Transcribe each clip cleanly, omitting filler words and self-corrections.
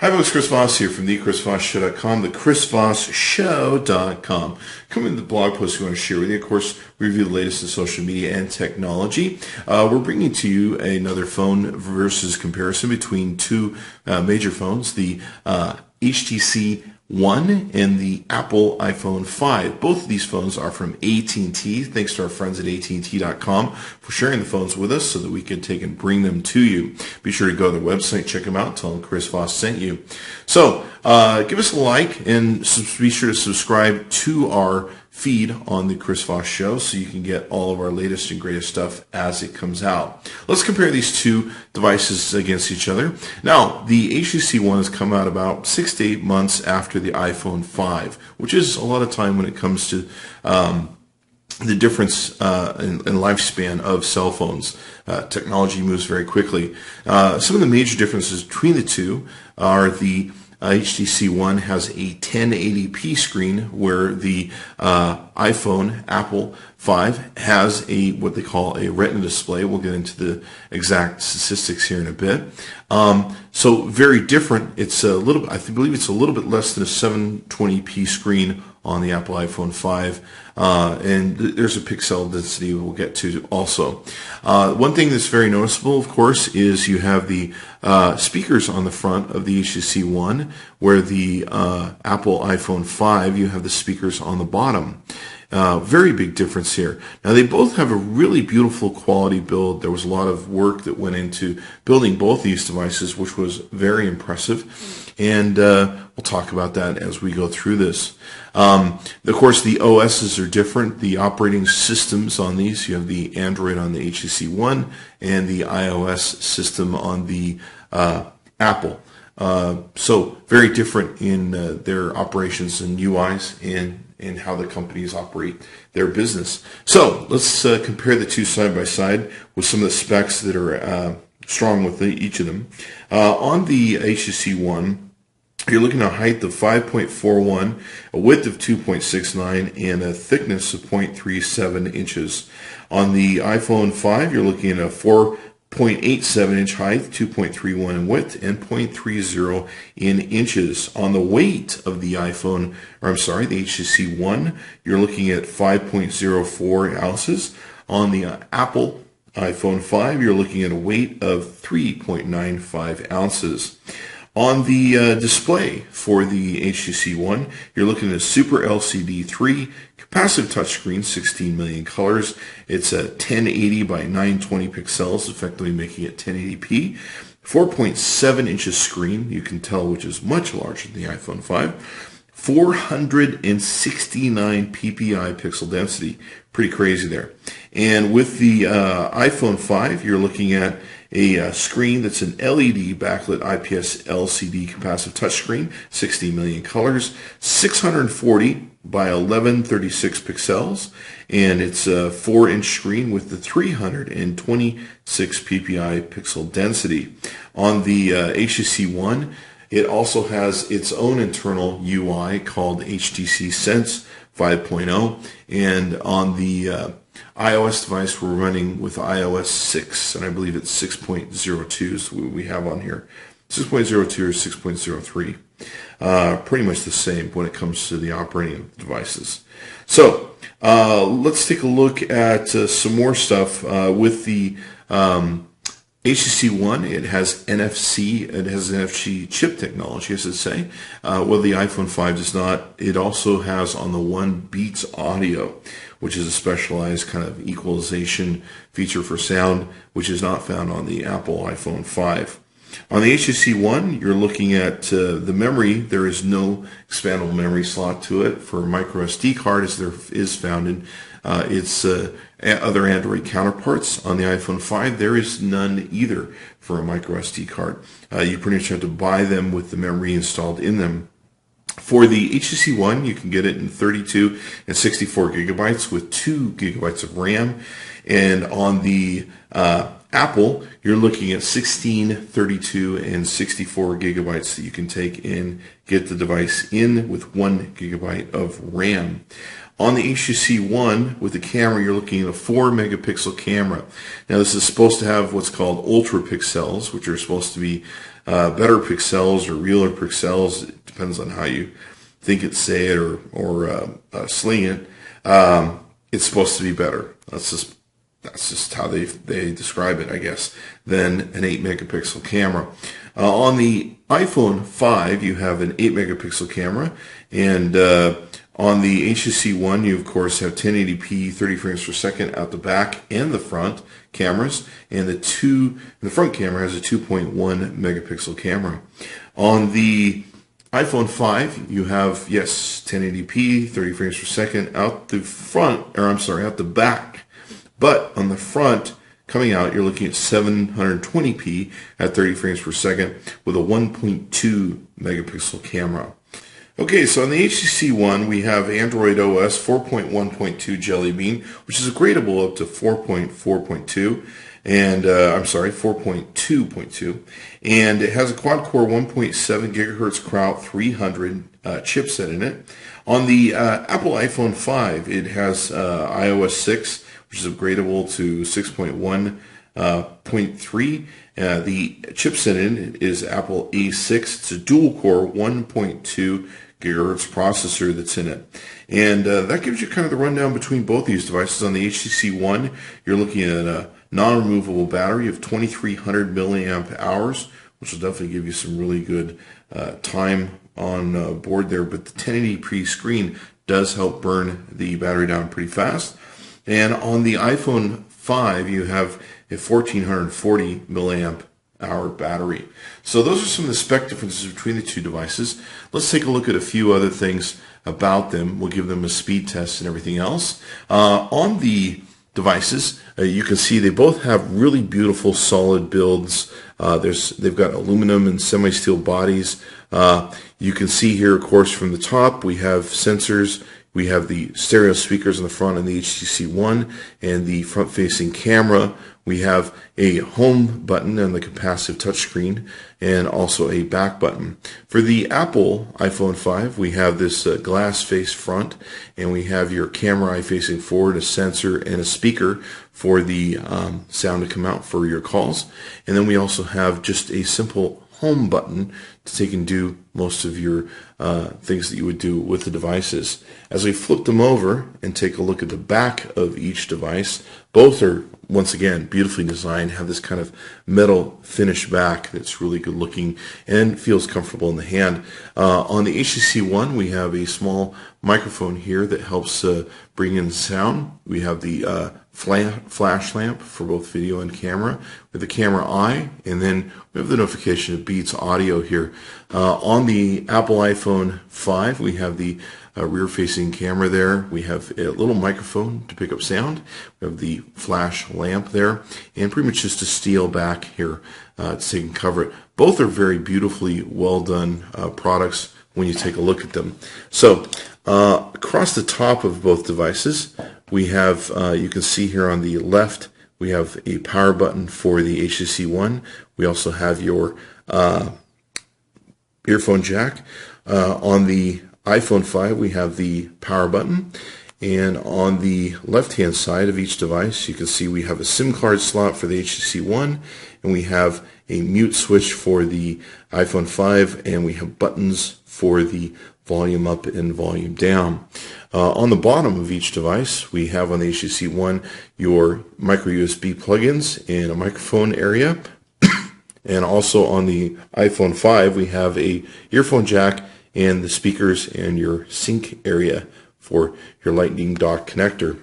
Hi folks, Chris Voss here from thechrisvossshow.com, thechrisvossshow.com. Coming to the blog post we want to share with you. Of course, we review the latest in social media and technology. We're bringing to you another phone versus comparison between two major phones, the HTC One and the Apple iPhone 5. Both of these phones are from AT&T. Thanks to our friends at AT&T.com for sharing the phones with us so that we can take and bring them to you. Be sure to go to their website, check them out, tell them Chris Voss sent you. So give us a like and be sure to subscribe to our feed on the Chris Voss Show so you can get all of our latest and greatest stuff as it comes out. Let's compare these two devices against each other. Now, the HTC One has come out about 6 to 8 months after the iPhone 5, which is a lot of time when it comes to the difference in lifespan of cell phones. Technology moves very quickly. Some of the major differences between the two are the HTC One has a 1080p screen, where the iPhone, Apple 5, has a what they call a Retina display. We'll get into the exact statistics here in a bit. So very different. It's a little, I believe it's a little bit less than a 720p screen on the Apple iPhone 5, and there's a pixel density we'll get to also. One thing that's very noticeable, of course, is you have the speakers on the front of the HTC One, where the Apple iPhone 5, you have the speakers on the bottom. Very big difference here. Now, they both have a really beautiful quality build. There was a lot of work that went into building both these devices, which was very impressive. And we'll talk about that as we go through this. Of course, the OSs are different. The operating systems on these, you have the Android on the HTC One and the iOS system on the Apple. So very different in their operations and UIs and how the companies operate their business. So let's compare the two side by side with some of the specs that are strong with each of them. On the HTC One, you're looking at a height of 5.41, a width of 2.69, and a thickness of 0.37 inches. On the iPhone 5, you're looking at a 4.87-inch height, 2.31 in width, and 0.30 in inches. On the weight of the the HTC One, you're looking at 5.04 ounces. On the Apple iPhone 5, you're looking at a weight of 3.95 ounces. On the display for the HTC One, you're looking at a Super LCD 3 capacitive touchscreen, 16 million colors. It's a 1080 by 920 pixels, effectively making it 1080p. 4.7 inches screen, you can tell, which is much larger than the iPhone 5. 469 ppi pixel density, pretty crazy there. And with the iPhone 5, you're looking at a screen that's an LED backlit IPS LCD capacitive touchscreen, 60 million colors, 640 by 1136 pixels, and it's a 4-inch screen with the 326 ppi pixel density. On the HTC One, it also has its own internal UI called HTC Sense 5.0, and on the iOS device, we're running with iOS 6, and I believe it's 6.02 is what we have on here. 6.02 or 6.03. Pretty much the same when it comes to the operating devices. So let's take a look at some more stuff with the HTC One. It has NFC. It has NFC chip technology, I should say. Well, the iPhone 5 does not. It also has on the One Beats Audio, which is a specialized kind of equalization feature for sound, which is not found on the Apple iPhone 5. On the HTC One, you're looking at the memory. There is no expandable memory slot to it for a micro SD card, as there is found in its other Android counterparts. On the iPhone 5, there is none either for a micro SD card. You pretty much have to buy them with the memory installed in them. For the HTC One, you can get it in 32 and 64 gigabytes with 2 gigabytes of RAM. And on the Apple, you're looking at 16, 32, and 64 gigabytes that you can take and get the device in with 1 gigabyte of RAM. On the HTC One, with the camera, you're looking at a 4 megapixel camera. Now, this is supposed to have what's called ultra pixels, which are supposed to be better pixels or realer pixels. It depends on how you think it, say it, or sling it. It's supposed to be better. That's just how they describe it, I guess, than an 8 megapixel camera. On the iPhone 5, you have an 8 megapixel camera, and on the HTC One, you of course have 1080p 30 frames per second out the back and the front cameras, and the front camera has a 2.1 megapixel camera. On the iPhone 5, you have, yes, 1080p 30 frames per second out the out the back. But on the front, coming out, you're looking at 720p at 30 frames per second with a 1.2 megapixel camera. Okay, so on the HTC One, we have Android OS 4.1.2 Jelly Bean, which is upgradable up to 4.4.2, and 4.2.2, and it has a quad-core 1.7 gigahertz Krauts 300 chipset in it. On the Apple iPhone 5, it has iOS 6, which is upgradable to 6.1.3. The chipset in it is Apple A6. It's a dual-core 1.2 gigahertz processor that's in it. And that gives you kind of the rundown between both these devices. On the HTC One, you're looking at a non-removable battery of 2,300 milliamp hours, which will definitely give you some really good time on board there. But the 1080p screen does help burn the battery down pretty fast. And on the iPhone 5, you have a 1,440 milliamp hour battery. So those are some of the spec differences between the two devices. Let's take a look at a few other things about them. We'll give them a speed test and everything else. On the devices, you can see they both have really beautiful solid builds. They've got aluminum and semi-steel bodies. You can see here, of course, from the top, we have sensors. We have the stereo speakers in the front on the HTC One and the front-facing camera. We have a home button and the capacitive touchscreen, and also a back button. For the Apple iPhone 5, we have this glass face front, and we have your camera eye facing forward, a sensor, and a speaker for the sound to come out for your calls. And then we also have just a simple home button to take and do most of your things that you would do with the devices. As we flip them over and take a look at the back of each device, both are, once again, beautifully designed, have this kind of metal finish back that's really good looking and feels comfortable in the hand. On the HTC One, we have a small microphone here that helps bring in sound. We have the flash lamp for both video and camera, with the camera eye, and then we have the notification of Beats audio here. On the Apple iPhone 5, we have the rear-facing camera there. We have a little microphone to pick up sound. We have the flash lamp there, and pretty much just a steel back here so you can cover it. Both are very beautifully well done products when you take a look at them. So across the top of both devices, we have, you can see here on the left, we have a power button for the HTC One. We also have your earphone jack. On the iPhone 5, we have the power button. And on the left-hand side of each device, you can see we have a SIM card slot for the HTC One, and we have a mute switch for the iPhone 5, and we have buttons for the volume up and volume down. On the bottom of each device, we have on the HTC One your micro USB plugins and a microphone area. And also on the iPhone 5, we have a earphone jack and the speakers and your sync area for your Lightning dock connector.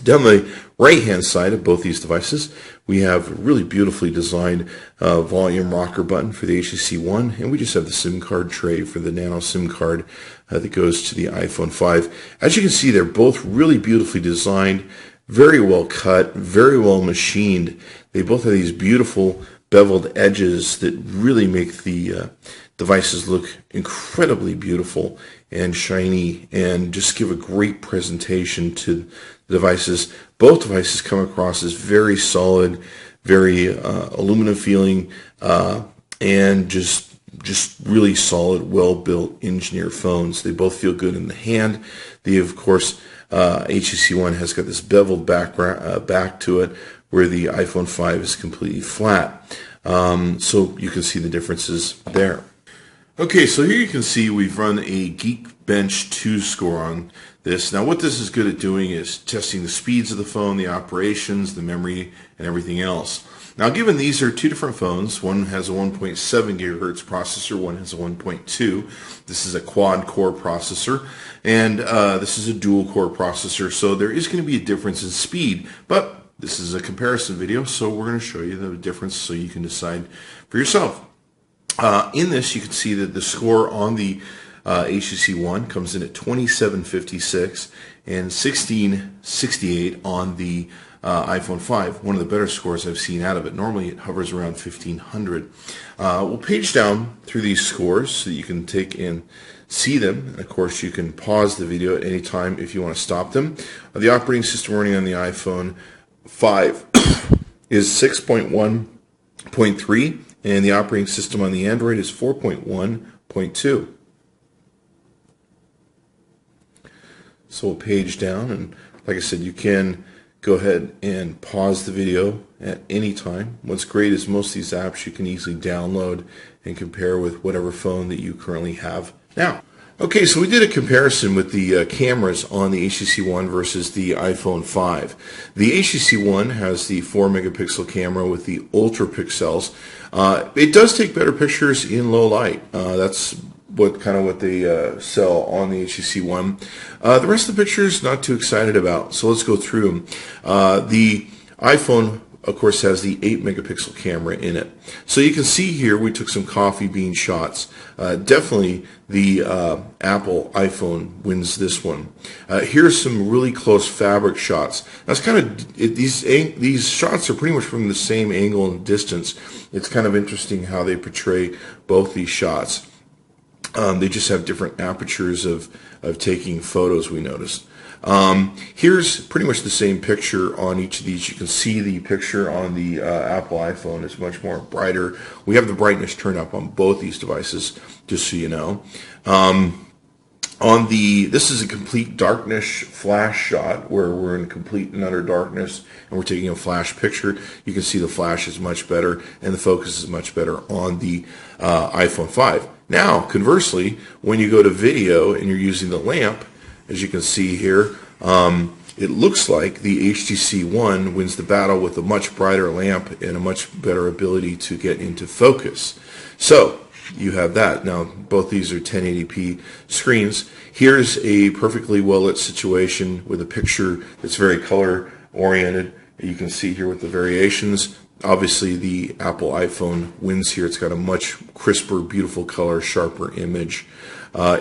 Down the right-hand side of both these devices, we have a really beautifully designed volume rocker button for the HTC One, and we just have the SIM card tray for the nano SIM card that goes to the iPhone 5. As you can see, they're both really beautifully designed, very well cut, very well machined. They both have these beautiful beveled edges that really make the devices look incredibly beautiful and shiny and just give a great presentation to the devices. Both devices come across as very solid, very aluminum feeling, and just really solid, well-built, engineered phones. They both feel good in the hand. The, of course, HTC One has got this beveled back to it, where the iPhone 5 is completely flat. So you can see the differences there. Okay, so here you can see we've run a Geekbench 2 score on this. Now what this is good at doing is testing the speeds of the phone, the operations, the memory, and everything else. Now given these are two different phones, one has a 1.7 gigahertz processor, one has a 1.2. This is a quad-core processor, and this is a dual-core processor, so there is going to be a difference in speed, but this is a comparison video, so we're going to show you the difference so you can decide for yourself. In this, you can see that the score on the HTC One comes in at 2756 and 1668 on the iPhone 5, one of the better scores I've seen out of it. Normally it hovers around 1500. We'll page down through these scores so that you can take and see them. And of course, you can pause the video at any time if you want to stop them. The operating system running on the iPhone 5 is 6.1.3. and the operating system on the Android is 4.1.2. So we'll page down, and like I said, you can go ahead and pause the video at any time. What's great is most of these apps you can easily download and compare with whatever phone that you currently have now. Okay, so we did a comparison with the cameras on the HTC One versus the iPhone 5. The HTC One has the 4 megapixel camera with the ultra pixels. It does take better pictures in low light. That's what they sell on the HTC One. The rest of the pictures, not too excited about. So let's go through them. The iPhone, of course, has the 8 megapixel camera in it. So you can see here we took some coffee bean shots. Definitely the Apple iPhone wins this one. Here's some really close fabric shots. Now it's these shots are pretty much from the same angle and distance. It's kind of interesting how they portray both these shots. They just have different apertures of taking photos, we noticed. Here's pretty much the same picture on each of these. You can see the picture on the Apple iPhone is much more brighter. We have the brightness turned up on both these devices, just so you know. This is a complete darkness flash shot where we're in complete and utter darkness and we're taking a flash picture. You can see the flash is much better and the focus is much better on the iPhone 5. Now, conversely, when you go to video and you're using the lamp, as you can see here, it looks like the HTC One wins the battle with a much brighter lamp and a much better ability to get into focus. So you have that. Now, both these are 1080p screens. Here's a perfectly well-lit situation with a picture that's very color-oriented. You can see here with the variations. Obviously, the Apple iPhone wins here. It's got a much crisper, beautiful color, sharper image.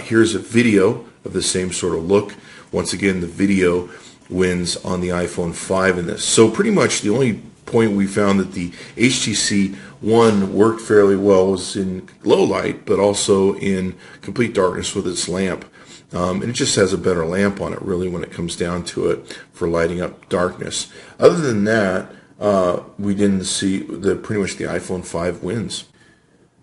Here's a video of the same sort of look. Once again, the video wins on the iPhone 5 in this. So pretty much the only point we found that the HTC One worked fairly well was in low light, but also in complete darkness with its lamp. And it just has a better lamp on it, really, when it comes down to it for lighting up darkness. Other than that, we didn't see that pretty much the iPhone 5 wins.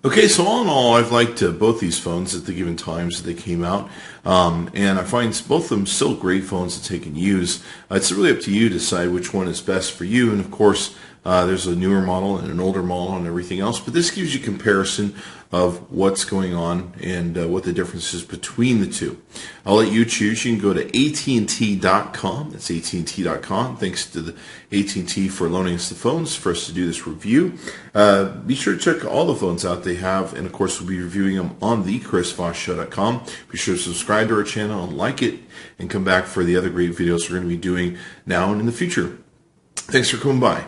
Okay, so all in all, I've liked both these phones at the given times that they came out, and I find both of them still great phones to take and use. It's really up to you to decide which one is best for you, and of course, there's a newer model and an older model and everything else, but this gives you a comparison of what's going on and what the difference is between the two. I'll let you choose. You can go to AT&T.com. That's AT&T.com. Thanks to the AT&T for loaning us the phones for us to do this review. Be sure to check all the phones out they have, and of course we'll be reviewing them on the ChrisVossShow.com. Be sure to subscribe to our channel and like it, and come back for the other great videos we're going to be doing now and in the future. Thanks for coming by.